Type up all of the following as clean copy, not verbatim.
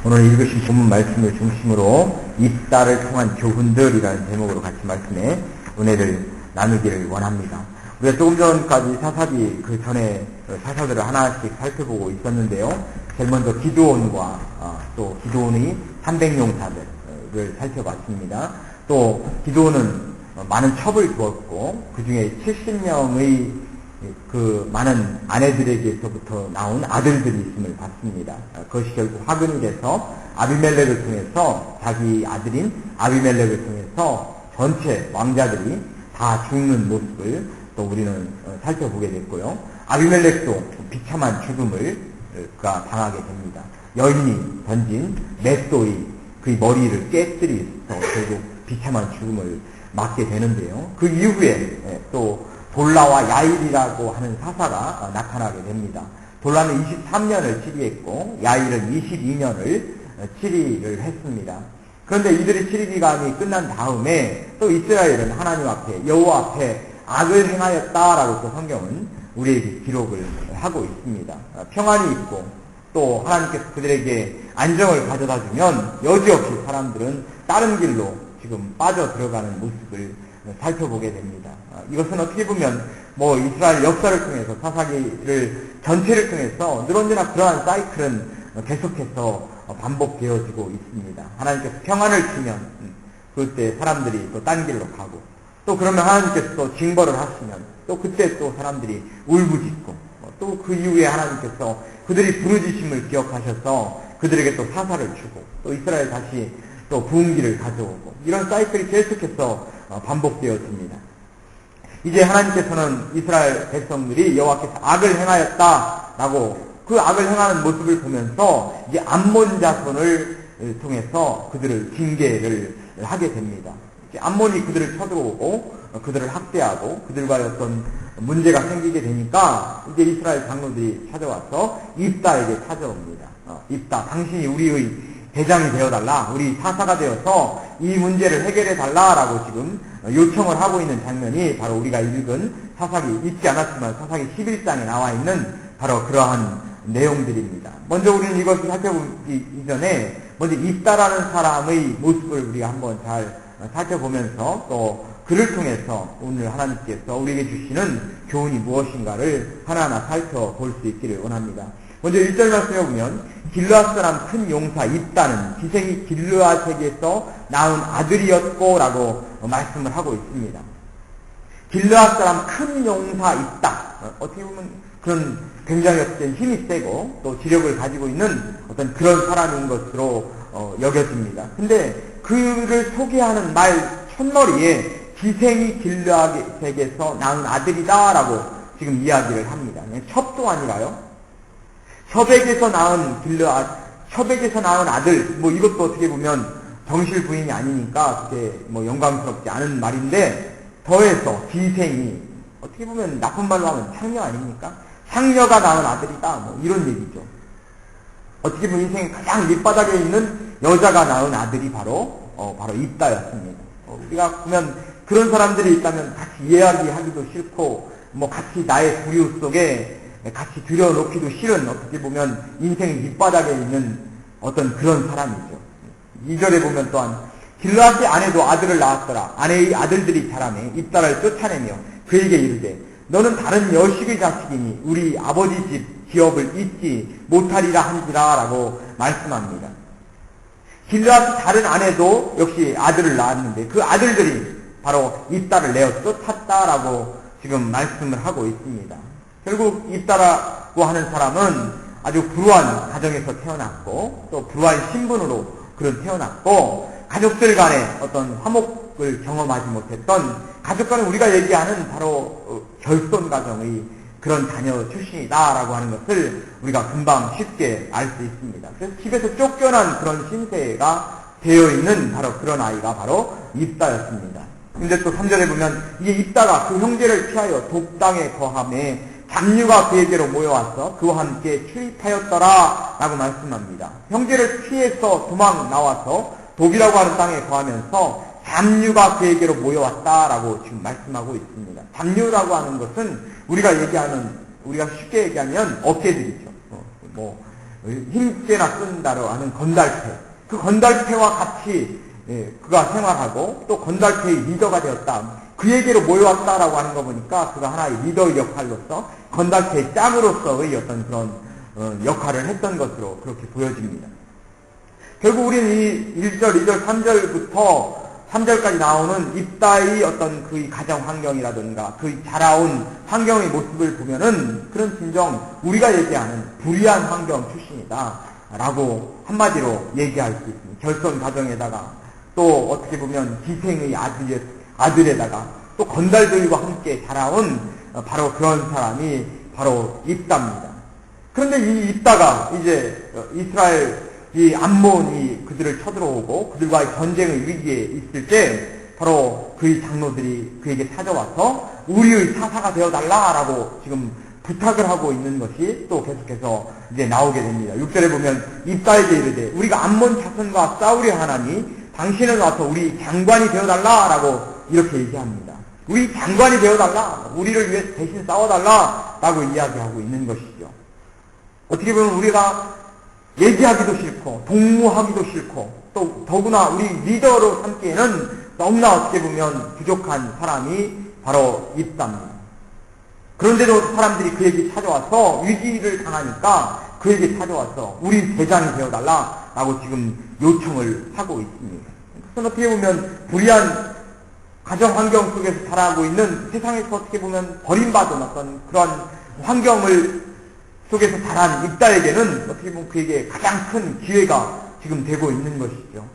오늘 읽으신 본문 말씀을 중심으로 입다를 통한 교훈들이라는 제목으로 같이 말씀에 은혜를 나누기를 원합니다. 우리가 조금 전까지 사사기 그 전에 사사들을 하나씩 살펴보고 있었는데요. 제일 먼저 기드온과 또 기드온의 300용사들을 살펴봤습니다. 또 기드온은 많은 첩을 두었고 그 중에 70명의 그 많은 아내들에게서부터 나온 아들들이 있음을 봤습니다. 그것이 결국 화근이 돼서 아비멜렉을 통해서 자기 아들인 아비멜렉을 통해서 전체 왕자들이 다 죽는 모습을 또 우리는 살펴보게 됐고요. 아비멜렉도 비참한 죽음을 그가 당하게 됩니다. 여인이 던진 맷돌이 그의 머리를 깨뜨려서 결국 비참한 죽음을 맞게 되는데요. 그 이후에 또 돌라와 야일이라고 하는 사사가 나타나게 됩니다. 돌라는 23년을 치리했고 야일은 22년을 치리를 했습니다. 그런데 이들의 치리 기간이 끝난 다음에 또 이스라엘은 하나님 앞에 여호와 앞에 악을 행하였다라고 또 성경은 우리에게 기록을 하고 있습니다. 평안이 있고 또 하나님께서 그들에게 안정을 가져다 주면 여지없이 사람들은 다른 길로 지금 빠져 들어가는 모습을 살펴보게 됩니다. 이것은 어떻게 보면 이스라엘 역사를 통해서 사사기를 전체를 통해서 늘 언제나 그러한 사이클은 계속해서 반복되어지고 있습니다. 하나님께서 평안을 주면 그때 사람들이 또 딴 길로 가고 또 그러면 하나님께서 또 징벌을 하시면 또 그때 또 사람들이 울부짖고 또 그 이후에 하나님께서 그들이 부르짖음을 기억하셔서 그들에게 또 사사를 주고 또 이스라엘 다시 또 부흥기를 가져오고 이런 사이클이 계속해서 반복되어집니다. 이제 하나님께서는 이스라엘 백성들이 여호와께서 악을 행하였다라고 그 악을 행하는 모습을 보면서 이제 암몬 자손을 통해서 그들을 징계를 하게 됩니다. 이제 암몬이 그들을 쳐들어오고 그들을 학대하고 그들과의 어떤 문제가 생기게 되니까 이제 이스라엘 장로들이 찾아와서 입다에게 찾아옵니다. 입다, 당신이 우리의 대장이 되어달라, 우리 사사가 되어서 이 문제를 해결해달라라고 지금 요청을 하고 있는 장면이 바로 우리가 읽은 사사기, 읽지 않았지만 사사기 11장에 나와 있는 바로 그러한 내용들입니다. 먼저 우리는 이것을 살펴보기 이전에 먼저 입다라는 사람의 모습을 우리가 한번 잘 살펴보면서 또 그를 통해서 오늘 하나님께서 우리에게 주시는 교훈이 무엇인가를 하나하나 살펴볼 수 있기를 원합니다. 먼저 1절 말씀해 보면 길르앗 사람 큰 용사 입다는 기생이 길르앗에게서 낳은 아들이었고 라고 말씀을 하고 있습니다. 길르앗 사람 큰 용사 입다. 어떻게 보면 그런 굉장히 어떤 힘이 세고 또 지력을 가지고 있는 어떤 그런 사람인 것으로 여겨집니다. 근데 그를 소개하는 말 첫머리에 기생이 길르앗에게서 낳은 아들이다 라고 지금 이야기를 합니다. 첩도 아니라요. 첩에게서 낳은 길르앗, 첩에게서 낳은 아들, 이것도 어떻게 보면 정실 부인이 아니니까 그게 영광스럽지 않은 말인데 더해서 기생이 어떻게 보면 나쁜 말로 하면 창녀 아닙니까? 창녀가 낳은 아들이다, 이런 얘기죠. 어떻게 보면 인생의 가장 밑바닥에 있는 여자가 낳은 아들이 바로 입다였습니다. 우리가 보면 그런 사람들이 있다면 같이 이야기하기도 싫고, 같이 나의 부류 속에 같이 들여놓기도 싫은 어떻게 보면 인생의 밑바닥에 있는 어떤 그런 사람이죠. 2절에 보면 또한 길르앗의 아내도 아들을 낳았더라. 아내의 아들들이 자라매 입다를 쫓아내며 그에게 이르되 너는 다른 여식의 자식이니 우리 아버지 집 기업을 잊지 못하리라 한지라 라고 말씀합니다. 길르앗의 다른 아내도 역시 아들을 낳았는데 그 아들들이 바로 입다를 내어 쫓았다라고 지금 말씀을 하고 있습니다. 결국 입다라고 하는 사람은 아주 불우한 가정에서 태어났고 또 불우한 신분으로 그런 태어났고 가족들 간에 어떤 화목을 경험하지 못했던 가족 간에 우리가 얘기하는 바로 결손 가정의 그런 자녀 출신이다라고 하는 것을 우리가 금방 쉽게 알 수 있습니다. 그래서 집에서 쫓겨난 그런 신세가 되어 있는 바로 그런 아이가 바로 입다였습니다. 근데 또 3절에 보면 이게 입다가 그 형제를 피하여 독당에 거함에 잡류가 그에게로 모여와서 그와 함께 출입하였더라 라고 말씀합니다. 형제를 피해서 도망 나와서 독이라고 하는 땅에 거하면서 잡류가 그에게로 모여왔다라고 지금 말씀하고 있습니다. 잡류라고 하는 것은 우리가 쉽게 얘기하면 어깨들이죠. 힘께나 쓴다로 하는 건달패. 그 건달패와 같이 그가 생활하고 또 건달패의 리더가 되었다. 그에게로 모여왔다라고 하는 거 보니까 그가 하나의 리더의 역할로서 건달패의 짱으로서의 어떤 그런 역할을 했던 것으로 그렇게 보여집니다. 결국 우리는 이 1절, 2절, 3절부터 3절까지 나오는 입다의 어떤 그 가정 환경이라든가 그 자라온 환경의 모습을 보면은 그런 진정 우리가 얘기하는 불의한 환경 출신이다 라고 한마디로 얘기할 수 있습니다. 결손 가정에다가 또 어떻게 보면 기생의 아들에다가 또 건달들과 함께 자라온 바로 그런 사람이 바로 입다입니다. 그런데 이 입다가 이제 이스라엘 이 암몬이 그들을 쳐들어오고 그들과의 전쟁의 위기에 있을 때 바로 그의 장로들이 그에게 찾아와서 우리의 사사가 되어달라라고 지금 부탁을 하고 있는 것이 또 계속해서 이제 나오게 됩니다. 6절에 보면 입다에게 이르되 우리가 암몬 자손과 싸우려 하나니 당신은 와서 우리 장관이 되어달라라고 이렇게 얘기합니다. 우리 장관이 되어달라, 우리를 위해 대신 싸워달라라고 이야기하고 있는 것이죠. 어떻게 보면 우리가 얘기하기도 싫고 동무하기도 싫고 또 더구나 우리 리더로 삼기에는 너무나 어떻게 보면 부족한 사람이 바로 입다입니다. 그런데도 사람들이 그에게 찾아와서 위기를 당하니까 그에게 찾아와서 우리 대장이 되어달라라고 지금 요청을 하고 있습니다. 그래서 어떻게 보면 불의한 가정 환경 속에서 자라고 있는 세상에서 어떻게 보면 버림받은 어떤 그런 환경을 속에서 자란 입다에게는 어떻게 보면 그에게 가장 큰 기회가 지금 되고 있는 것이죠.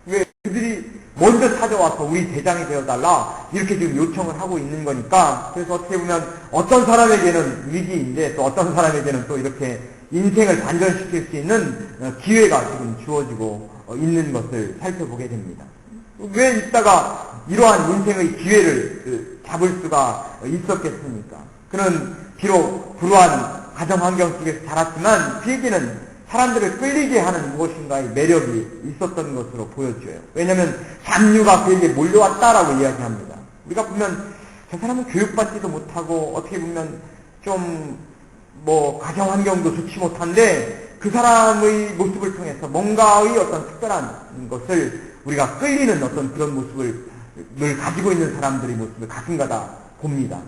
왜 그들이 먼저 찾아와서 우리 대장이 되어달라 이렇게 지금 요청을 하고 있는 거니까 그래서 어떻게 보면 어떤 사람에게는 위기인데 또 어떤 사람에게는 또 이렇게 인생을 반전시킬 수 있는 기회가 지금 주어지고 있는 것을 살펴보게 됩니다. 왜 이따가 이러한 인생의 기회를 잡을 수가 있었겠습니까? 그는 비록 불우한 가정환경 속에서 자랐지만 그에게는 사람들을 끌리게 하는 무엇인가의 매력이 있었던 것으로 보여져요. 왜냐하면 잔류가 그에게 몰려왔다라고 이야기합니다. 우리가 보면 저 사람은 교육받지도 못하고 어떻게 보면 좀 가정환경도 좋지 못한데 그 사람의 모습을 통해서 뭔가의 어떤 특별한 것을 우리가 끌리는 어떤 그런 모습을 늘 가지고 있는 사람들의 모습을 가끔가다 봅니다.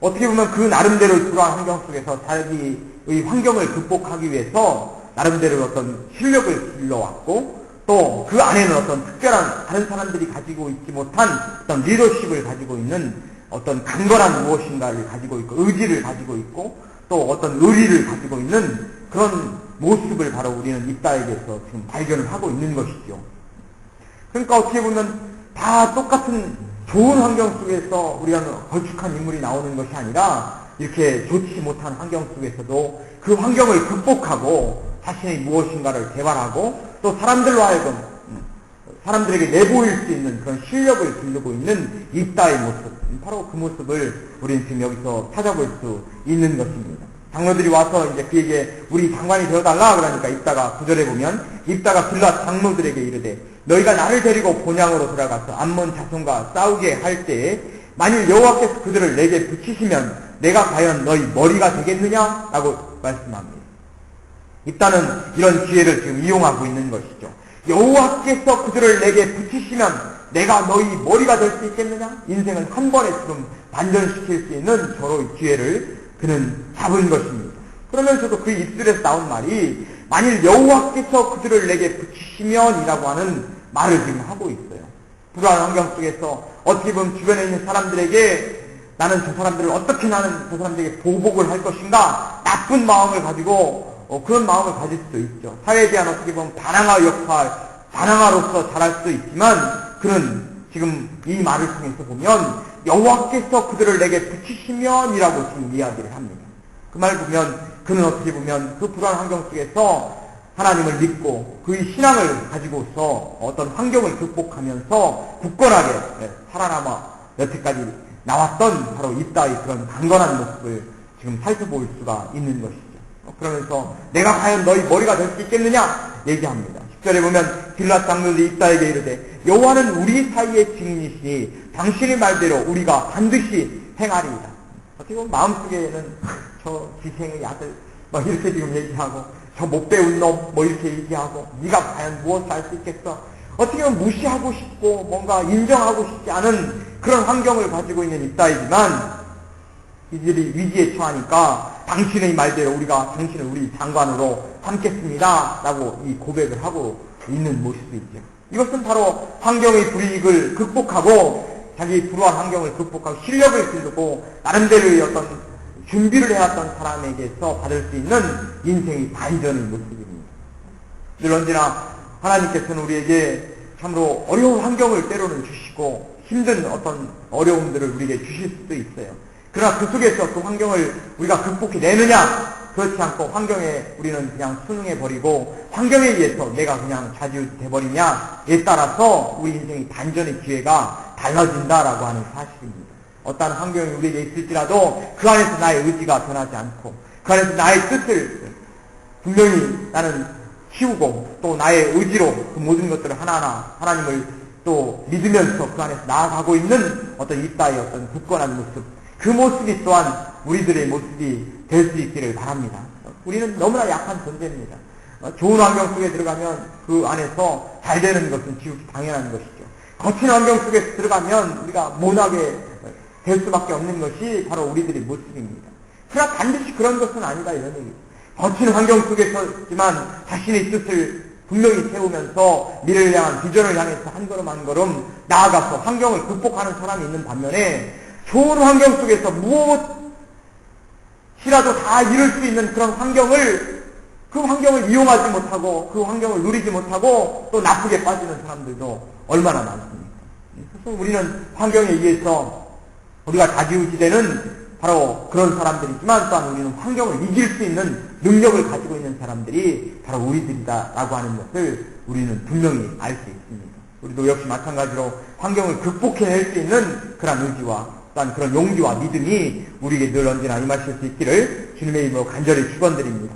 어떻게 보면 그 나름대로의 불안한 환경 속에서 자기의 환경을 극복하기 위해서 나름대로 어떤 실력을 길러왔고 또 그 안에는 어떤 특별한 다른 사람들이 가지고 있지 못한 어떤 리더십을 가지고 있는 어떤 강건한 무엇인가를 가지고 있고 의지를 가지고 있고 또 어떤 의리를 가지고 있는 그런 모습을 바로 우리는 입다에게서 지금 발견을 하고 있는 것이죠. 그러니까 어떻게 보면 다 똑같은 좋은 환경 속에서 우리가 걸쭉한 인물이 나오는 것이 아니라 이렇게 좋지 못한 환경 속에서도 그 환경을 극복하고 자신의 무엇인가를 개발하고 또 사람들로 하여금 사람들에게 내보일 수 있는 그런 실력을 기르고 있는 입다의 모습, 바로 그 모습을 우리는 지금 여기서 찾아볼 수 있는 것입니다. 장로들이 와서 이제 그에게 우리 장관이 되어달라 그러니까 입다가 9절에 보면 입다가 길앗 장로들에게 이르되 너희가 나를 데리고 본향으로 들어가서 암몬 자손과 싸우게 할 때에 만일 여호와께서 그들을 내게 붙이시면 내가 과연 너희 머리가 되겠느냐? 라고 말씀합니다. 입다는 이런 기회를 지금 이용하고 있는 것이죠. 여호와께서 그들을 내게 붙이시면 내가 너희 머리가 될 수 있겠느냐? 인생은 한 번에 지금 반전시킬 수 있는 저로의 기회를 그는 잡은 것입니다. 그러면서도 그 입술에서 나온 말이 만일 여호와께서 그들을 내게 붙이시면이라고 하는 말을 지금 하고 있어요. 불안한 환경 속에서 어떻게 보면 주변에 있는 사람들에게 나는 저 사람들을 어떻게 나는 저 사람들에게 보복을 할 것인가 나쁜 마음을 가지고 그런 마음을 가질 수도 있죠. 사회에 대한 어떻게 보면 반항아 역할, 반항아로서 자랄 수도 있지만 그는 지금 이 말을 통해서 보면 여호와께서 그들을 내게 붙이시면이라고 지금 이야기를 합니다. 그 말 보면 그는 어떻게 보면 그 불안한 환경 속에서 하나님을 믿고 그의 신앙을 가지고서 어떤 환경을 극복하면서 굳건하게 살아남아 여태까지 나왔던 바로 입다의 그런 강건한 모습을 지금 살펴볼 수가 있는 것이죠. 그러면서 내가 과연 너희 머리가 될 수 있겠느냐 얘기합니다. 10절에 보면 길앗 장로들이 입다에게 이르되 여호와는 우리 사이의 증인이시니 당신의 말대로 우리가 반드시 행하리이다. 어떻게 보면 마음속에는 저 기생의 아들 막 이렇게 지금 얘기하고, 저 못 배운 놈, 뭐 이렇게 얘기하고, 네가 과연 무엇을 할 수 있겠어? 어떻게 보면 무시하고 싶고, 뭔가 인정하고 싶지 않은 그런 환경을 가지고 있는 입다이지만, 이들이 위기에 처하니까, 당신의 말대로 우리가 당신을 우리 장관으로 삼겠습니다. 라고 이 고백을 하고 있는 모습이 있죠. 이것은 바로 환경의 불이익을 극복하고, 자기 불우한 환경을 극복하고, 실력을 기르고, 나름대로의 어떤 준비를 해왔던 사람에게서 받을 수 있는 인생의 반전의 모습입니다. 늘 언제나 하나님께서는 우리에게 참으로 어려운 환경을 때로는 주시고 힘든 어떤 어려움들을 우리에게 주실 수도 있어요. 그러나 그 속에서 그 환경을 우리가 극복해내느냐, 그렇지 않고 환경에 우리는 그냥 순응해버리고 환경에 의해서 내가 그냥 좌지우지돼버리냐에 따라서 우리 인생의 반전의 기회가 달라진다라고 하는 사실입니다. 어떠한 환경이 우리에게 있을지라도 그 안에서 나의 의지가 변하지 않고 그 안에서 나의 뜻을 분명히 나는 키우고 또 나의 의지로 그 모든 것들을 하나하나 하나님을 또 믿으면서 그 안에서 나아가고 있는 어떤 입다의 어떤 굳건한 모습, 그 모습이 또한 우리들의 모습이 될 수 있기를 바랍니다. 우리는 너무나 약한 존재입니다. 좋은 환경 속에 들어가면 그 안에서 잘 되는 것은 지극히 당연한 것이죠. 거친 환경 속에 들어가면 우리가 못하게 될 수밖에 없는 것이 바로 우리들의 모습입니다. 그러나 반드시 그런 것은 아니다 이런 얘기죠. 거친 환경 속에서지만 자신의 뜻을 분명히 세우면서 미래를 향한 비전을 향해서 한 걸음 한 걸음 나아가서 환경을 극복하는 사람이 있는 반면에 좋은 환경 속에서 무엇이라도 다 이룰 수 있는 그런 그 환경을 이용하지 못하고 그 환경을 누리지 못하고 또 나쁘게 빠지는 사람들도 얼마나 많습니까? 그래서 우리는 환경에 의해서 우리가 좌지우지되는 바로 그런 사람들이지만 또한 우리는 환경을 이길 수 있는 능력을 가지고 있는 사람들이 바로 우리들이다라고 하는 것을 우리는 분명히 알 수 있습니다. 우리도 역시 마찬가지로 환경을 극복해낼 수 있는 그런 의지와 또한 그런 용기와 믿음이 우리에게 늘 언제나 임하실 수 있기를 주님의 이름으로 간절히 축원드립니다.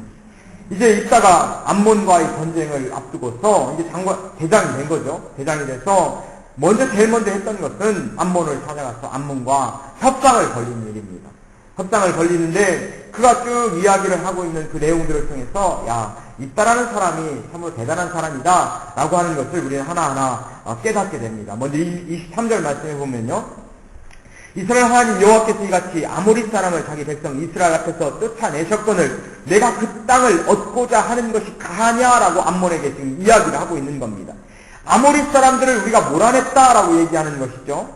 이제 이따가 암몬과의 전쟁을 앞두고서 이제 대장이 된 거죠. 대장이 돼서 제일 먼저 했던 것은 암몬을 찾아가서 암몬과 협상을 벌이는 일입니다. 협상을 벌리는데 그가 쭉 이야기를 하고 있는 그 내용들을 통해서 입다라는 사람이 참으로 대단한 사람이다 라고 하는 것을 우리는 하나하나 깨닫게 됩니다. 먼저 23절 말씀해 보면요. 이스라엘 하나님 여호와께서 이같이 아모리 사람을 자기 백성 이스라엘 앞에서 쫓아내셨거늘 내가 그 땅을 얻고자 하는 것이 가하냐라고 암몬에게 지금 이야기를 하고 있는 겁니다. 아모리 사람들을 우리가 몰아냈다라고 얘기하는 것이죠.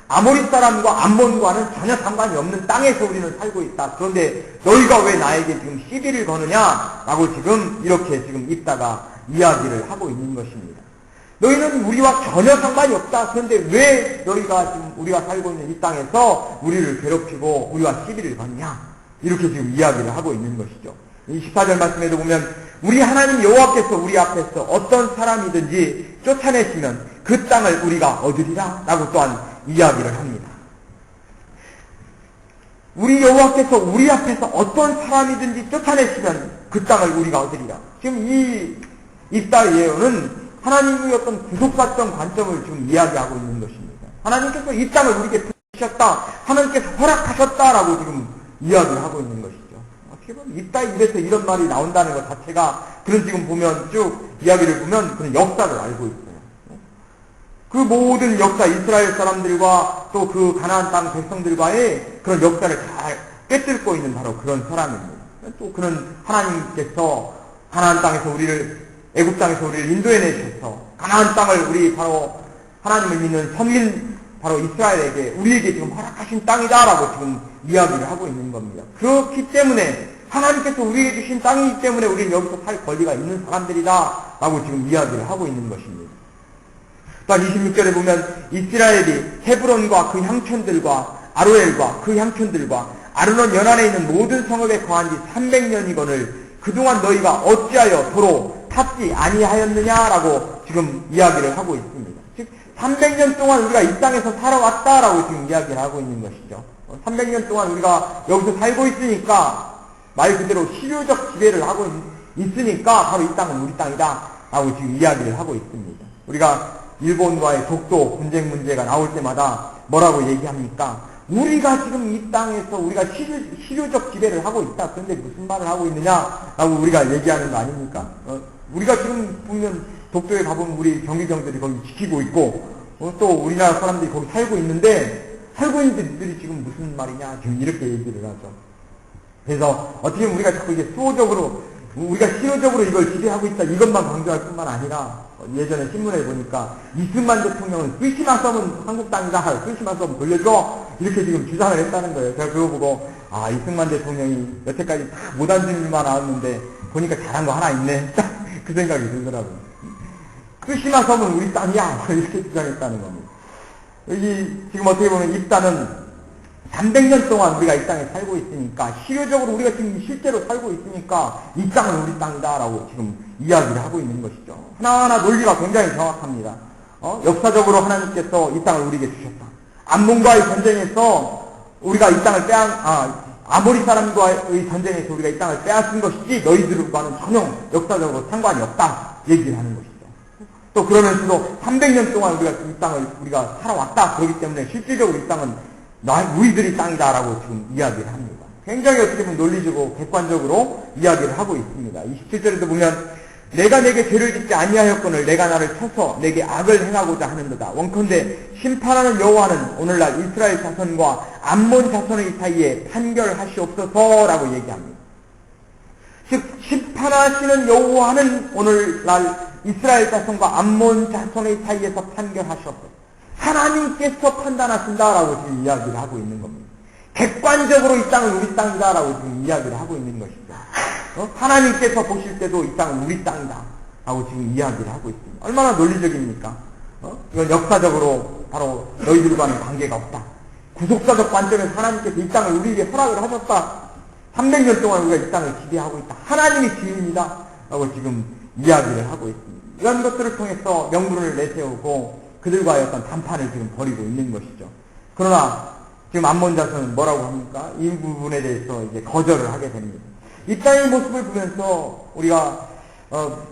아모리 사람과 암몬과는 전혀 상관이 없는 땅에서 우리는 살고 있다. 그런데 너희가 왜 나에게 지금 시비를 거느냐라고 지금 이렇게 지금 입다가 이야기를 하고 있는 것입니다. 너희는 우리와 전혀 상관이 없다. 그런데 왜 너희가 지금 우리가 살고 있는 이 땅에서 우리를 괴롭히고 우리와 시비를 거느냐? 이렇게 지금 이야기를 하고 있는 것이죠. 이 14절 말씀에도 보면 우리 하나님 여호와께서 우리 앞에서 어떤 사람이든지 쫓아내시면 그 땅을 우리가 얻으리라 라고 또한 이야기를 합니다. 우리 여호와께서 우리 앞에서 어떤 사람이든지 쫓아내시면 그 땅을 우리가 얻으리라. 지금 이 입다의 예언은 하나님의 어떤 구속사적 관점을 지금 이야기하고 있는 것입니다. 하나님께서 이 땅을 우리에게 주셨다. 하나님께서 허락하셨다라고 지금 이야기를 하고 있는 것이죠. 어떻게 보면 입다의 입에서 이런 말이 나온다는 것 자체가 그런 지금 보면 쭉 이야기를 보면 그런 역사를 알고 있어요. 그 모든 역사, 이스라엘 사람들과 또 그 가나안 땅 백성들과의 그런 역사를 잘 꿰뚫고 있는 바로 그런 사람입니다. 또 그는 하나님께서 가나안 땅에서 애굽 땅에서 우리를 인도해내셔서 가나안 땅을 우리 바로 하나님을 믿는 선민 바로 이스라엘에게 우리에게 지금 허락하신 땅이다라고 지금 이야기를 하고 있는 겁니다. 그렇기 때문에 하나님께서 우리에게 주신 땅이기 때문에 우리는 여기서 살 권리가 있는 사람들이다라고 지금 이야기를 하고 있는 것입니다. 또한 26절에 보면 이스라엘이 헤브론과 그 향촌들과 아로엘과 그 향촌들과 아르논 연안에 있는 모든 성읍에 거한 지 300년이거늘 그동안 너희가 어찌하여 도로 탔지 아니하였느냐라고 지금 이야기를 하고 있습니다. 즉 300년 동안 우리가 이 땅에서 살아왔다라고 지금 이야기를 하고 있는 것이죠. 300년 동안 우리가 여기서 살고 있으니까 말 그대로 실효적 지배를 하고 있으니까 바로 이 땅은 우리 땅이다 라고 지금 이야기를 하고 있습니다. 우리가 일본과의 독도 분쟁 문제가 나올 때마다 뭐라고 얘기합니까? 우리가 지금 이 땅에서 우리가 실효적 지배를 하고 있다. 그런데 무슨 말을 하고 있느냐라고 우리가 얘기하는 거 아닙니까? 우리가 지금 보면 독도에 가보면 우리 경기경들이 거기 지키고 있고, 또 우리나라 사람들이 거기 살고 있는데, 살고 있는 분들이 지금 무슨 말이냐, 지금 이렇게 얘기를 하죠. 그래서 어떻게 보면 우리가 자꾸 이게 수호적으로, 우리가 실효적으로 이걸 지배하고 있다, 이것만 강조할 뿐만 아니라, 예전에 신문에 보니까 이승만 대통령은 스위치만 써면 한국 땅이다, 스위치만 써면 돌려줘, 이렇게 지금 주장을 했다는 거예요. 제가 그거 보고, 아, 이승만 대통령이 여태까지 다 못한 질문만 나왔는데, 보니까 잘한 거 하나 있네. 그 생각이 들더라고요. 스위치만 써면 우리 땅이야, 이렇게 주장했다는 겁니다. 여기 지금 어떻게 보면 이 땅은 300년 동안 우리가 이 땅에 살고 있으니까, 실효적으로 우리가 지금 실제로 살고 있으니까 이 땅은 우리 땅이다라고 지금 이야기를 하고 있는 것이죠. 하나하나 논리가 굉장히 정확합니다. 역사적으로 하나님께서 이 땅을 우리에게 주셨다. 암몬과의 전쟁에서 우리가 이 땅을 아모리 사람과의 전쟁에서 우리가 이 땅을 빼앗은 것이지 너희들과는 전혀 역사적으로 상관이 없다 얘기를 하는 것이죠. 또 그러면서도 300년 동안 우리가 이 땅을 우리가 살아왔다. 그렇기 때문에 실질적으로 이 땅은 우리들이 땅이다라고 지금 이야기를 합니다. 굉장히 어떻게 보면 논리적으로 객관적으로 이야기를 하고 있습니다. 27절에도 보면 내가 내게 죄를 짓지 아니하였거늘 내가 나를 쳐서 내게 악을 행하고자 하는도다. 원컨대 심판하는 여호와는 오늘날 이스라엘 자손과 암몬 자손의 사이에 판결하시옵소서라고 얘기합니다. 즉 심판하시는 여호와는 오늘날 이스라엘 자손과 암몬 자손의 사이에서 판결하셨어요. 하나님께서 판단하신다라고 지금 이야기를 하고 있는 겁니다. 객관적으로 이 땅은 우리 땅이다라고 지금 이야기를 하고 있는 것이죠. 하나님께서 보실 때도 이 땅은 우리 땅이다 라고 지금 이야기를 하고 있습니다. 얼마나 논리적입니까? 이건 역사적으로 바로 너희들과는 관계가 없다. 구속사적 관점에서 하나님께서 이 땅을 우리에게 허락을 하셨다. 300년 동안 우리가 이 땅을 지배하고 있다. 하나님이 주인이다 라고 지금 이야기를 하고 있습니다. 이런 것들을 통해서 명분을 내세우고 그들과의 어떤 담판을 지금 벌이고 있는 것이죠. 그러나 지금 암몬 자손은 뭐라고 합니까? 이 부분에 대해서 이제 거절을 하게 됩니다. 이 땅의 모습을 보면서 우리가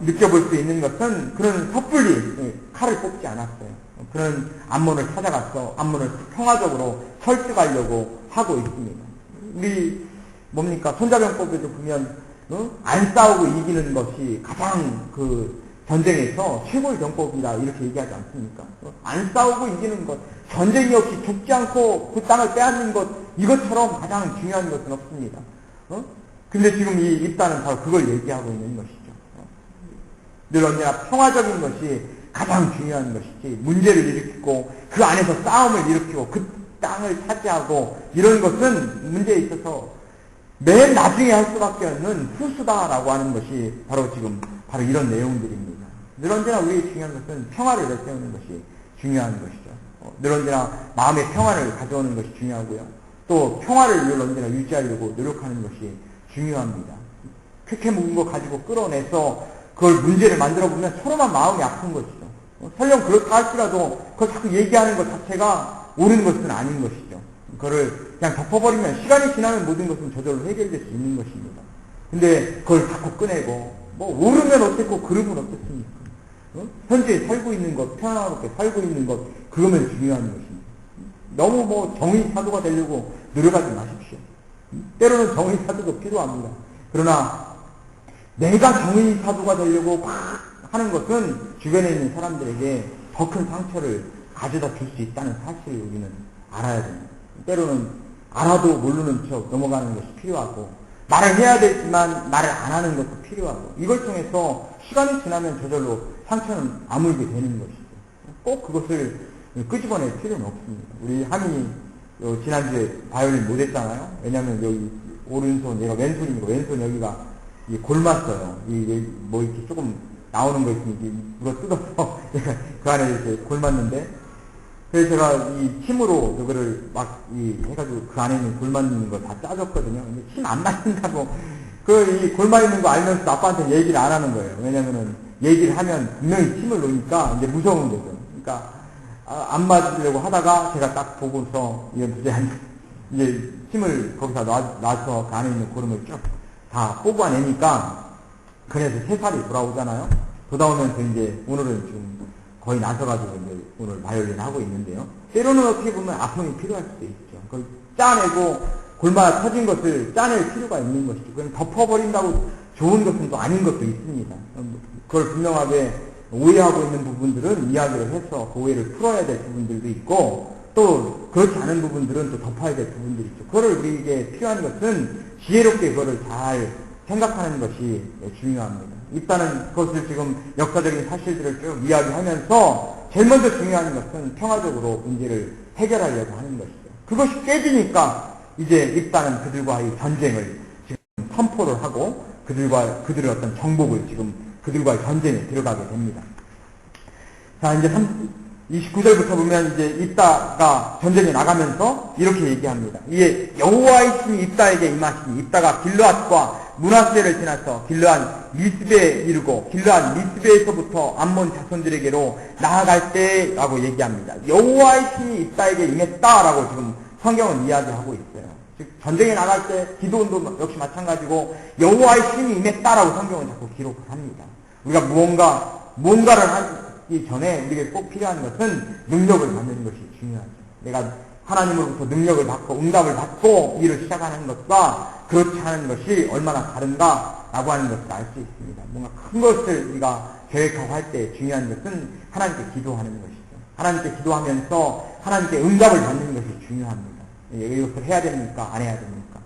느껴볼 수 있는 것은 그런 섣불리 칼을 뽑지 않았어요. 그런 암몬을 찾아가서 암몬을 평화적으로 설득하려고 하고 있습니다. 우리 뭡니까? 손자병법에도 보면 안 싸우고 이기는 것이 가장 그 전쟁에서 최고의 정법이다 이렇게 얘기하지 않습니까? 안 싸우고 이기는 것, 전쟁이 없이 죽지 않고 그 땅을 빼앗는 것, 이것처럼 가장 중요한 것은 없습니다. 근데 지금 이 입단은 바로 그걸 얘기하고 있는 것이죠. 늘 언제나 평화적인 것이 가장 중요한 것이지, 문제를 일으키고 그 안에서 싸움을 일으키고 그 땅을 차지하고 이런 것은 문제에 있어서 맨 나중에 할 수밖에 없는 후수다라고 하는 것이 바로 지금 바로 이런 내용들입니다. 늘 언제나 우리의 중요한 것은 평화를 내세우는 것이 중요한 것이죠. 늘 언제나 마음의 평화를 가져오는 것이 중요하고요. 또 평화를 늘 언제나 유지하려고 노력하는 것이 중요합니다. 쾌쾌 묵은 거 가지고 끌어내서 그걸 문제를 만들어 보면 서로만 마음이 아픈 것이죠. 설령 그렇다 할지라도 그걸 자꾸 얘기하는 것 자체가 옳은 것은 아닌 것이죠. 그거를 그냥 덮어버리면 시간이 지나면 모든 것은 저절로 해결될 수 있는 것입니다. 근데 그걸 자꾸 꺼내고 오르면 어떻고 그러면 어떻습니까? 현재 살고 있는 것, 편안하게 살고 있는 것, 그거면 중요한 것입니다. 너무 정의 사도가 되려고 노력하지 마십시오. 때로는 정의 사도도 필요합니다. 그러나 내가 정의 사도가 되려고 막 하는 것은 주변에 있는 사람들에게 더 큰 상처를 가져다 줄 수 있다는 사실을 우리는 알아야 됩니다. 때로는 알아도 모르는 척 넘어가는 것이 필요하고, 말을 해야 되지만 말을 안 하는 것도 필요하고, 이걸 통해서 시간이 지나면 저절로 상처는 아물게 되는 것이죠. 꼭 그것을 끄집어낼 필요는 없습니다. 우리 하민이 지난주에 바이올린 못했잖아요. 왜냐면 여기 오른손, 얘가 왼손이니까 왼손 여기가 골맞어요. 이렇게 조금 나오는 거 있으면 물어 뜯어서 그 안에 이렇게 골맞는데, 그래서 제가 이 침으로 이거를 막 해가지고 그 안에 있는 골맞는 거 다 짜줬거든요. 근데 침 안 맞는다고 이 골맞는 거 알면서 아빠한테 얘기를 안 하는 거예요. 왜냐면은 얘기를 하면 분명히 침을 놓으니까 이제 무서운 거죠. 그러니까 안 맞으려고 하다가 제가 딱 보고서 이제 침을 거기다 놔서 그 안에 있는 고름을 쭉 다 뽑아내니까 그래서 새살이 돌아오잖아요. 돌아오면서 이제 오늘은 지금 거의 나서가지고 이제 오늘 바이올린 하고 있는데요. 때로는 어떻게 보면 아픔이 필요할 수도 있죠. 그걸 짜내고 골마 터진 것을 짜낼 필요가 있는 것이죠. 그건 덮어버린다고 좋은 것은 또 아닌 것도 있습니다. 그걸 분명하게 오해하고 있는 부분들은 이야기를 해서 그 오해를 풀어야 될 부분들도 있고, 또 그렇지 않은 부분들은 또 덮어야 될 부분들이 있죠. 그거를 우리에게 필요한 것은 지혜롭게 그거를 잘 생각하는 것이 중요합니다. 일단은 그것을 지금 역사적인 사실들을 쭉 이야기하면서 제일 먼저 중요한 것은 평화적으로 문제를 해결하려고 하는 것이죠. 그것이 깨지니까 이제 일단은 그들과의 전쟁을 지금 선포를 하고 그들의 어떤 정복을 지금 그들과의 전쟁에 들어가게 됩니다. 자, 이제 29절부터 보면 이제 입다가 전쟁에 나가면서 이렇게 얘기합니다. 이에 여호와의 신이 입다에게 임하시니 입다가 길르앗과 므낫세를 지나서 길르앗 미스베에 이르고 길르앗 미스베에서부터 암몬 자손들에게로 나아갈 때라고 얘기합니다. 여호와의 신이 입다에게 임했다라고 지금 성경은 이야기하고 있어요. 즉 전쟁에 나갈 때 기도원도 역시 마찬가지고 여호와의 신이 임했다라고 성경은 자꾸 기록을 합니다. 우리가 무언가를 하기 전에 우리에게 꼭 필요한 것은 능력을 받는 것이 중요하죠. 내가 하나님으로부터 능력을 받고 응답을 받고 일을 시작하는 것과 그렇지 않은 것이 얼마나 다른가라고 하는 것을 알 수 있습니다. 뭔가 큰 것을 우리가 계획하고 할 때 중요한 것은 하나님께 기도하는 것이죠. 하나님께 기도하면서 하나님께 응답을 받는 것이 중요합니다. 이것을 해야 됩니까? 안 해야 됩니까?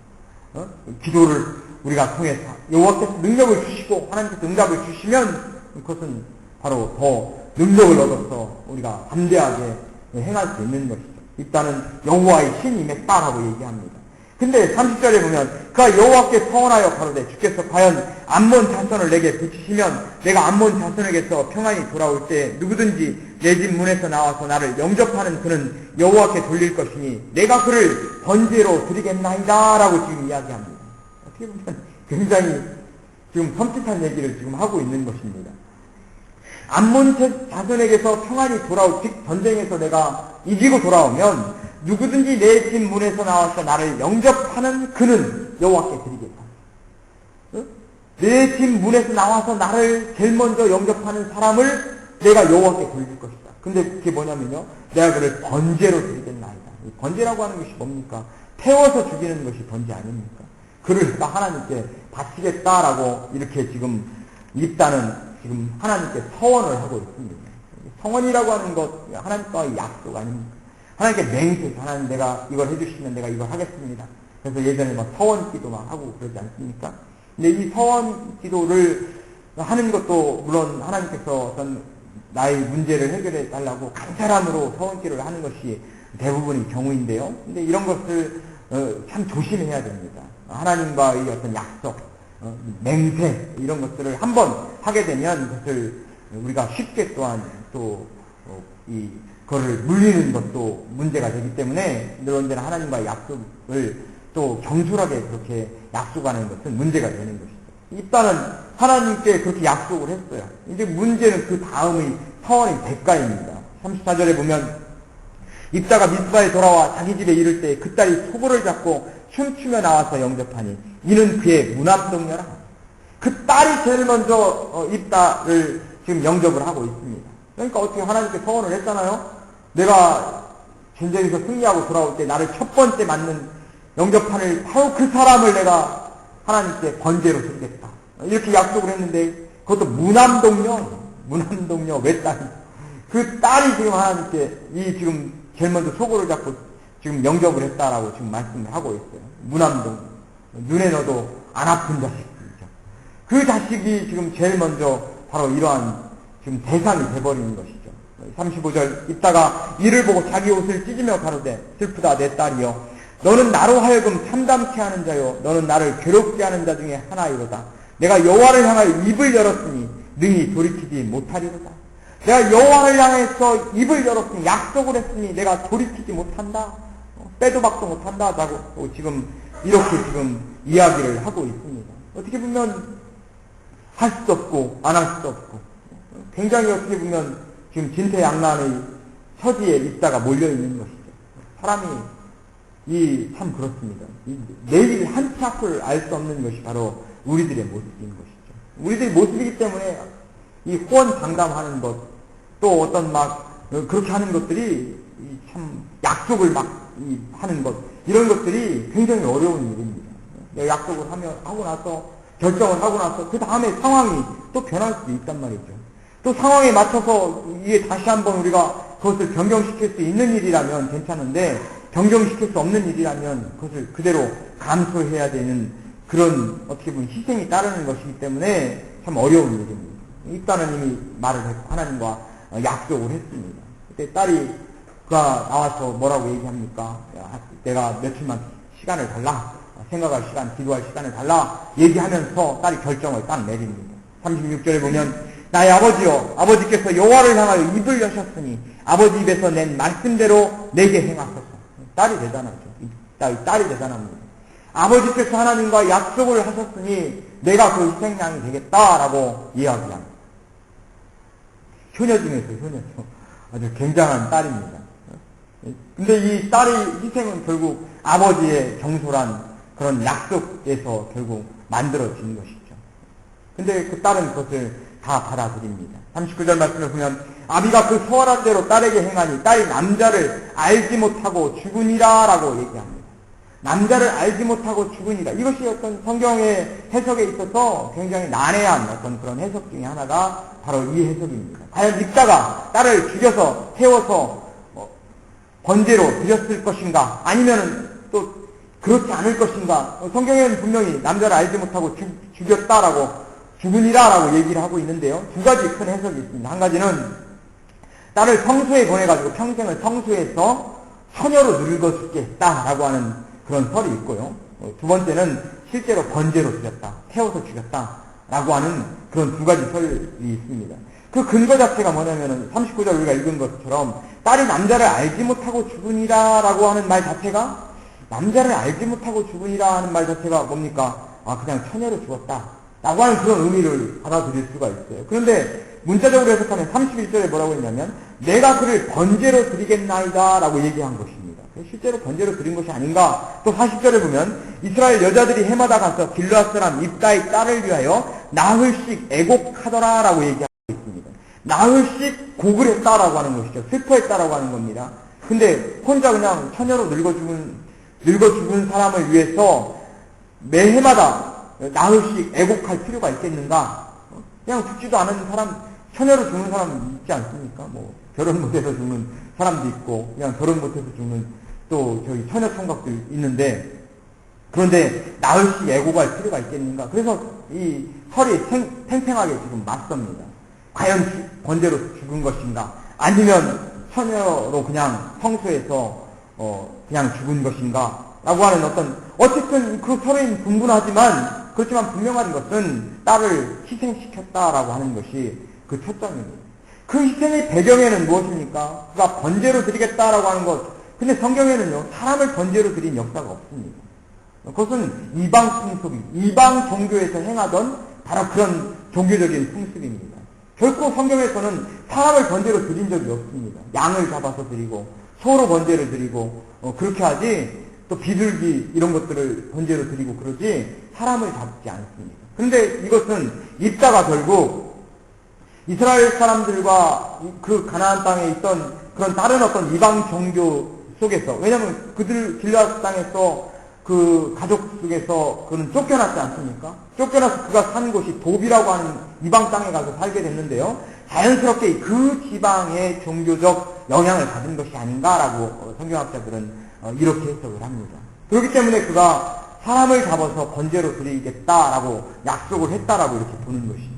기도를 우리가 통해서 여호와께서 능력을 주시고 하나님께서 응답을 주시면 그것은 바로 더 능력을 얻어서 우리가 담대하게 행할 수 있는 것이죠. 일단은 여호와의 신이 임했다라고 얘기합니다. 근데 30절에 보면 그가 여호와께 서원하여 가로되 주께서 과연 암몬 자손을 내게 붙이시면 내가 암몬 자손에게서 평안이 돌아올 때 누구든지 내 집 문에서 나와서 나를 영접하는 그는 여호와께 돌릴 것이니 내가 그를 번제로 드리겠나이다 라고 지금 이야기합니다. 어떻게 보면 굉장히 지금 섬찟한 얘기를 지금 하고 있는 것입니다. 암몬 자손에게서 평안이 돌아올 즉 전쟁에서 내가 이기고 돌아오면 누구든지 내 집 문에서 나와서 나를 영접하는 그는 여호와께 드리겠다. 내 집 문에서 나와서 나를 제일 먼저 영접하는 사람을 내가 여호와께 돌릴 것이다. 근데 그게 뭐냐면요, 내가 그를 번제로 드리겠나이다. 번제라고 하는 것이 뭡니까? 태워서 죽이는 것이 번제 아닙니까? 그를 하나님께 바치겠다라고 이렇게 지금 입다는 지금 하나님께 서원을 하고 있습니다. 서원이라고 하는 것, 하나님과의 약속 아닙니까? 하나님께 맹세해서 하나님 내가 이걸 해주시면 내가 이걸 하겠습니다. 그래서 예전에 막 서원 기도 막 하고 그러지 않습니까? 근데 이 서원 기도를 하는 것도 물론 하나님께서 어떤 나의 문제를 해결해 달라고 간절함으로 서원 기도를 하는 것이 대부분의 경우인데요. 근데 이런 것을 참 조심해야 됩니다. 하나님과의 어떤 약속, 맹세 이런 것들을 한번 하게 되면 그것을 우리가 쉽게 또한 또 그거를 물리는 것도 문제가 되기 때문에 늘 언제나 하나님과의 약속을 또 경솔하게 그렇게 약속하는 것은 문제가 되는 것이죠. 일단은 하나님께 그렇게 약속을 했어요. 이제 문제는 그 다음의 서원의 대가입니다. 34절에 보면 입다가 미스바에 돌아와 자기 집에 이를 때 그 딸이 소고를 잡고 춤추며 나와서 영접하니 이는 그의 문합동녀라. 그 딸이 제일 먼저 입다를 지금 영접을 하고 있습니다. 그러니까 어떻게 하나님께 서원을 했잖아요. 내가 전쟁에서 승리하고 돌아올 때 나를 첫 번째 맞는 영접하는 바로 그 사람을 내가 하나님께 번제로 드리겠다. 이렇게 약속을 했는데 그것도 문함동녀 외딸이 그 딸이 지금 하나님께 이 지금 제일 먼저 소고를 잡고 지금 영접을 했다라고 지금 말씀을 하고 있어요. 문함동 눈에 넣어도 안 아픈 자식이죠. 그 자식이 지금 제일 먼저 바로 이러한 지금 대상이 돼버리는 것이죠. 35절 입다가 이를 보고 자기 옷을 찢으며 가로되 슬프다 내 딸이여 너는 나로 하여금 참담케 하는 자요 너는 나를 괴롭게 하는 자 중에 하나이로다. 내가 여호와를 향하여 입을 열었으니 능히 돌이키지 못하리로다. 내가 여호와를 향해서 입을 열었으니 약속을 했으니 내가 돌이키지 못한다. 빼도 박도 못한다. 라고 지금 이렇게 지금 이야기를 하고 있습니다. 어떻게 보면 할 수 없고 안 할 수 없고 굉장히 어떻게 보면 지금 진퇴양난의 처지에 입다가 몰려있는 것이죠. 사람이 참 그렇습니다. 내일 한 치 앞을 알 수 없는 것이 바로 우리들의 모습인 것이죠. 우리들의 모습이기 때문에 이 호언장담하는 것, 또 어떤 그렇게 하는 것들이 참 약속을 하는 것, 이런 것들이 굉장히 어려운 일입니다. 약속을 하고 나서, 결정을 하고 나서, 그 다음에 상황이 또 변할 수도 있단 말이죠. 또 상황에 맞춰서 이게 다시 한번 우리가 그것을 변경시킬 수 있는 일이라면 괜찮은데, 변경시킬 수 없는 일이라면 그것을 그대로 감수해야 되는 그런 어떻게 보면 희생이 따르는 것이기 때문에 참 어려운 일입니다. 입다는 이미 말을 했고 하나님과 약속을 했습니다. 그때 딸이가 나와서 뭐라고 얘기합니까? 내가 며칠만 시간을 달라, 생각할 시간, 기도할 시간을 달라 얘기하면서 딸이 결정을 딱 내립니다. 36절에 보면 나의 아버지여, 아버지께서 여호와를 향하여 입을 여셨으니 아버지 입에서 낸 말씀대로 내게 행하소서. 딸이 대단하죠. 딸이 대단합니다. 아버지께서 하나님과 약속을 하셨으니 내가 그 희생양이 되겠다라고 이야기합니다. 효녀 중에서 효녀죠. 아주 굉장한 딸입니다. 근데 이 딸의 희생은 결국 아버지의 정솔한 그런 약속에서 결국 만들어진 것이죠. 근데 그 딸은 그것을 다 받아들입니다. 39절 말씀을 보면 아비가 그 소원한 대로 딸에게 행하니 딸이 남자를 알지 못하고 죽으니라 라고 얘기합니다. 남자를 알지 못하고 죽으니라. 이것이 어떤 성경의 해석에 있어서 굉장히 난해한 어떤 그런 해석 중에 하나가 바로 이 해석입니다. 과연 입다가 딸을 죽여서 태워서 번제로 드렸을 것인가? 아니면 또 그렇지 않을 것인가? 성경에는 분명히 남자를 알지 못하고 죽였다라고, 죽으니라라고 얘기를 하고 있는데요. 두 가지 큰 해석이 있습니다. 한 가지는 딸을 성소에 보내가지고 평생을 성소에서 처녀로 늙어 죽겠다라고 하는 그런 설이 있고요. 두 번째는 실제로 번제로 드렸다, 태워서 죽였다라고 하는 그런 두 가지 설이 있습니다. 그 근거 자체가 뭐냐면은 39절 우리가 읽은 것처럼 딸이 남자를 알지 못하고 죽으니라라고 하는 말 자체가, 남자를 알지 못하고 죽으니라 하는 말 자체가 뭡니까? 그냥 처녀로 죽었다 라고 하는 그런 의미를 받아들일 수가 있어요. 그런데 문자적으로 해석하면 31절에 뭐라고 했냐면 내가 그를 번제로 드리겠나이다 라고 얘기한 것입니다. 실제로 번제로 드린 것이 아닌가. 또 40절에 보면 이스라엘 여자들이 해마다 가서 길르앗 사람 입다의 딸을 위하여 나흘씩 애곡하더라 라고 얘기하고 있습니다. 나흘씩 곡을 했다라고 하는 것이죠. 슬퍼했다라고 하는 겁니다. 근데 혼자 그냥 처녀로 늙어 죽은 사람을 위해서 매해마다 나흘씩 애곡할 필요가 있겠는가? 그냥 죽지도 않은 사람, 처녀로 죽는 사람 있지 않습니까? 결혼 못해서 죽는 사람도 있고, 그냥 결혼 못해서 죽는 또 저희 처녀 총각도 있는데, 그런데 나흘씩 애곡할 필요가 있겠는가? 그래서 이 설이 팽팽하게 지금 맞섭니다. 과연 번제로 죽은 것인가? 아니면 처녀로 그냥 성소에서 그냥 죽은 것인가? 라고 하는 어쨌든 그 설은 분분하지만, 그렇지만 분명한 것은 딸을 희생시켰다라고 하는 것이 그 초점입니다. 그 희생의 배경에는 무엇입니까? 그가 번제로 드리겠다라고 하는 것. 근데 성경에는요, 사람을 번제로 드린 역사가 없습니다. 그것은 이방 풍습이, 이방 종교에서 행하던 바로 그런 종교적인 풍습입니다. 결코 성경에서는 사람을 번제로 드린 적이 없습니다. 양을 잡아서 드리고, 소로 번제를 드리고, 그렇게 하지, 또 비둘기 이런 것들을 번제로 드리고 그러지 사람을 잡지 않습니다. 그런데 이것은 입다가 결국 이스라엘 사람들과 그 가나안 땅에 있던 그런 다른 어떤 이방 종교 속에서, 왜냐하면 그들 길르앗 땅에서 그 가족 속에서 그는 쫓겨났지 않습니까? 쫓겨나서 그가 사는 곳이 돕이라고 하는 이방 땅에 가서 살게 됐는데요. 자연스럽게 그 지방의 종교적 영향을 받은 것이 아닌가라고 성경학자들은 이렇게 해석을 합니다. 그렇기 때문에 그가 사람을 잡아서 번제로 드리겠다라고 약속을 했다라고 이렇게 보는 것이죠.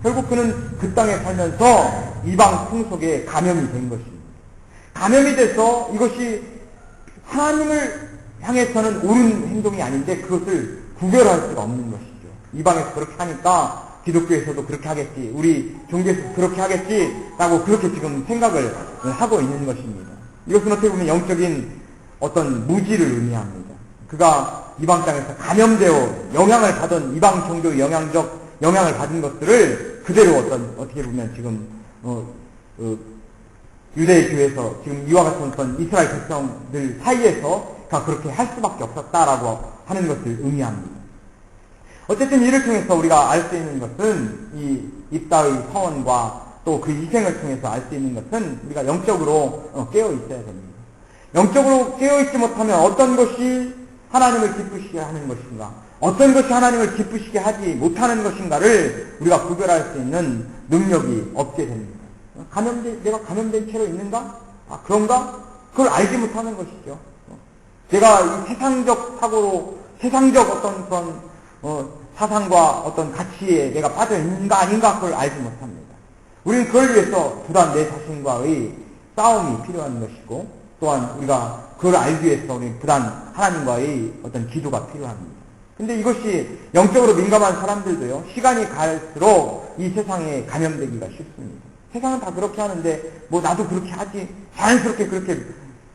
결국 그는 그 땅에 살면서 이방 풍속에 감염이 된 것입니다. 감염이 돼서 이것이 하나님을 향해서는 옳은 행동이 아닌데 그것을 구별할 수가 없는 것이죠. 이방에서 그렇게 하니까 기독교에서도 그렇게 하겠지, 우리 종교에서 그렇게 하겠지라고 그렇게 지금 생각을 하고 있는 것입니다. 이것은 어떻게 보면 영적인 어떤 무지를 의미합니다. 그가 이방 땅에서 감염되어 영향을 받은 이방 종교의 영향을 받은 것들을 그대로 어떻게 보면 지금 유대 교회에서 지금 이와 같은 어떤 이스라엘 백성들 사이에서 다 그렇게 할 수밖에 없었다라고 하는 것을 의미합니다. 어쨌든 이를 통해서 우리가 알 수 있는 것은 이 입다의 서원과 또 그 희생을 통해서 알 수 있는 것은 우리가 영적으로 깨어 있어야 됩니다. 영적으로 깨어 있지 못하면 어떤 것이 하나님을 기쁘시게 하는 것인가, 어떤 것이 하나님을 기쁘시게 하지 못하는 것인가를 우리가 구별할 수 있는 능력이 없게 됩니다. 내가 감염된 채로 있는가? 아, 그런가? 그걸 알지 못하는 것이죠. 내가 이 세상적 사고로, 세상적 어떤 그런, 사상과 어떤 가치에 내가 빠져 있는가 아닌가 그걸 알지 못합니다. 우리는 그걸 위해서 부단 내 자신과의 싸움이 필요한 것이고, 또한 우리가 그걸 알기 위해서 우리 부단 하나님과의 어떤 기도가 필요합니다. 근데 이것이 영적으로 민감한 사람들도요, 시간이 갈수록 이 세상에 감염되기가 쉽습니다. 세상은 다 그렇게 하는데, 뭐 나도 그렇게 하지, 자연스럽게 그렇게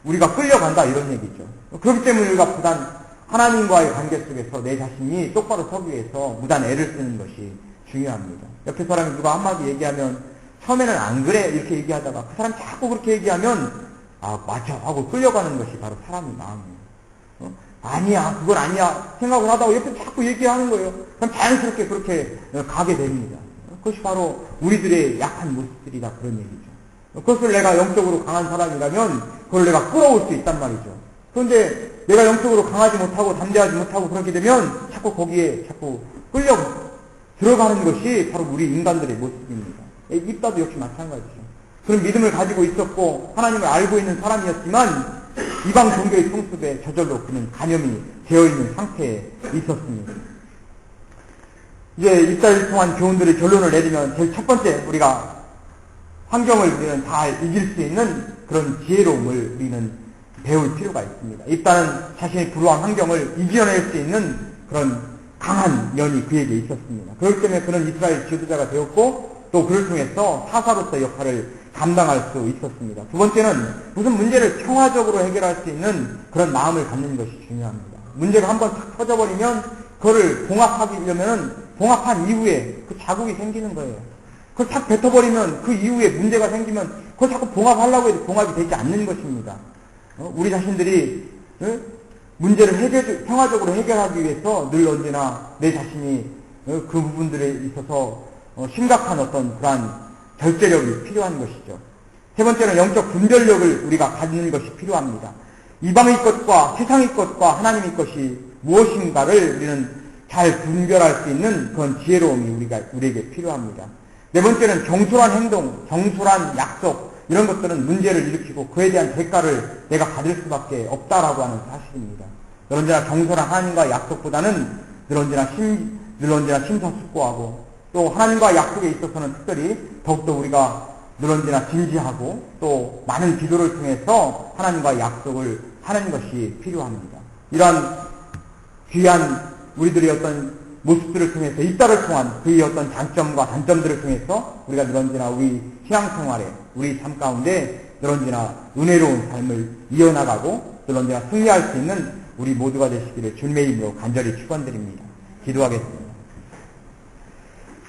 우리가 끌려간다, 이런 얘기죠. 그렇기 때문에 우리가 부단 하나님과의 관계 속에서 내 자신이 똑바로 서기 위해서 무단 애를 쓰는 것이 중요합니다. 옆에 사람이 누가 한마디 얘기하면, 처음에는 안 그래, 이렇게 얘기하다가 그 사람이 자꾸 그렇게 얘기하면, 아, 맞아, 하고 끌려가는 것이 바로 사람의 마음이에요. 아니야, 그건 아니야, 생각을 하다가 옆에 자꾸 얘기하는 거예요. 그럼 자연스럽게 그렇게 가게 됩니다. 그것이 바로 우리들의 약한 모습들이다, 그런 얘기죠. 그것을 내가 영적으로 강한 사람이라면 그걸 내가 끌어올 수 있단 말이죠. 그런데 내가 영적으로 강하지 못하고 담대하지 못하고 그렇게 되면 자꾸 거기에 자꾸 끌려 들어가는 것이 바로 우리 인간들의 모습입니다. 입다도 역시 마찬가지죠. 그런 믿음을 가지고 있었고 하나님을 알고 있는 사람이었지만 이방 종교의 풍습에 저절로 그는 감염이 되어 있는 상태에 있었습니다. 이제 입사를 통한 교훈들의 결론을 내리면 제일 첫 번째, 우리가 환경을 우리는 잘 이길 수 있는 그런 지혜로움을 우리는 배울 필요가 있습니다. 입사는 자신의 불우한 환경을 이겨낼 수 있는 그런 강한 면이 그에게 있었습니다. 그렇기 때문에 그는 이스라엘 지도자가 되었고 또 그를 통해서 사사로서 역할을 감당할 수 있었습니다. 두 번째는 무슨 문제를 평화적으로 해결할 수 있는 그런 마음을 갖는 것이 중요합니다. 문제가 한번 탁 터져버리면 그거를 봉합하려면 봉합한 이후에 그 자국이 생기는 거예요. 그걸 탁 뱉어버리면 그 이후에 문제가 생기면 그걸 자꾸 봉합하려고 해도 봉합이 되지 않는 것입니다. 우리 자신들이 문제를 평화적으로 해결하기 위해서 늘 언제나 내 자신이 그 부분들에 있어서 심각한 어떤 그러한 절제력이 필요한 것이죠. 세 번째는 영적 분별력을 우리가 갖는 것이 필요합니다. 이방의 것과 세상의 것과 하나님의 것이 무엇인가를 우리는 잘 분별할 수 있는 그런 지혜로움이 우리에게 필요합니다. 네 번째는 정솔한 행동, 정솔한 약속, 이런 것들은 문제를 일으키고 그에 대한 대가를 내가 받을 수밖에 없다라고 하는 사실입니다. 늘 언제나 정솔한 하나님과의 약속보다는 늘 언제나 심사숙고하고 또 하나님과 약속에 있어서는 특별히 더욱더 우리가 늘 언제나 진지하고 또 많은 기도를 통해서 하나님과 약속을 하는 것이 필요합니다. 이러한 귀한 우리들의 어떤 모습들을 통해서 입다를 통한 그의 어떤 장점과 단점들을 통해서 우리가 늘 언제나 우리 신앙생활에 우리 삶 가운데 늘 언제나 은혜로운 삶을 이어나가고 늘 언제나 승리할 수 있는 우리 모두가 되시기를 주님의 이름으로 간절히 축원드립니다. 기도하겠습니다.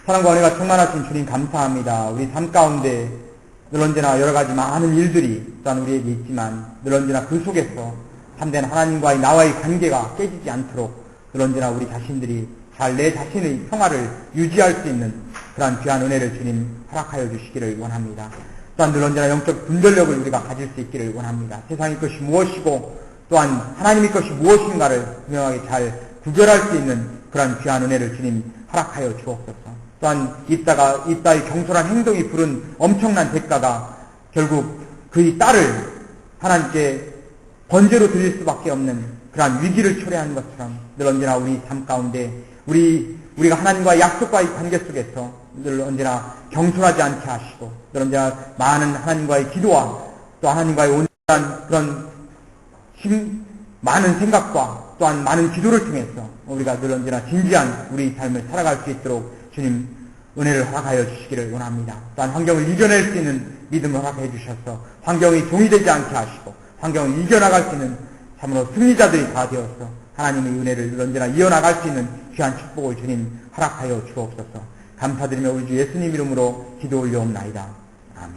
사랑과 은혜가 충만하신 주님 감사합니다. 우리 삶 가운데 늘 언제나 여러 가지 많은 일들이 또한 우리에게 있지만 늘 언제나 그 속에서 참된 하나님과의 나와의 관계가 깨지지 않도록 늘 언제나 우리 자신들이 잘 내 자신의 평화를 유지할 수 있는 그러한 귀한 은혜를 주님 허락하여 주시기를 원합니다. 또한 늘 언제나 영적 분별력을 우리가 가질 수 있기를 원합니다. 세상의 것이 무엇이고 또한 하나님의 것이 무엇인가를 분명하게 잘 구별할 수 있는 그러한 귀한 은혜를 주님 허락하여 주옵소서. 또한 이따의 경솔한 행동이 부른 엄청난 대가가 결국 그의 딸을 하나님께 번제로 드릴 수밖에 없는 그러한 위기를 초래하는 것처럼 늘 언제나 우리 삶 가운데 우리가 하나님과의 약속과의 관계 속에서 늘 언제나 경솔하지 않게 하시고 늘 언제나 많은 하나님과의 기도와 또 하나님과의 온전한 그런 많은 생각과 또한 많은 기도를 통해서 우리가 늘 언제나 진지한 우리 삶을 살아갈 수 있도록 주님 은혜를 허락하여 주시기를 원합니다. 또한 환경을 이겨낼 수 있는 믿음을 허락해 주셔서 환경이 종이 되지 않게 하시고 환경을 이겨나갈 수 있는 참으로 승리자들이 다 되어서 하나님의 은혜를 늘 언제나 이어나갈 수 있는 귀한 축복을 주님 허락하여 주옵소서. 감사드리며 우리 주 예수님 이름으로 기도 올려옵나이다. 아멘.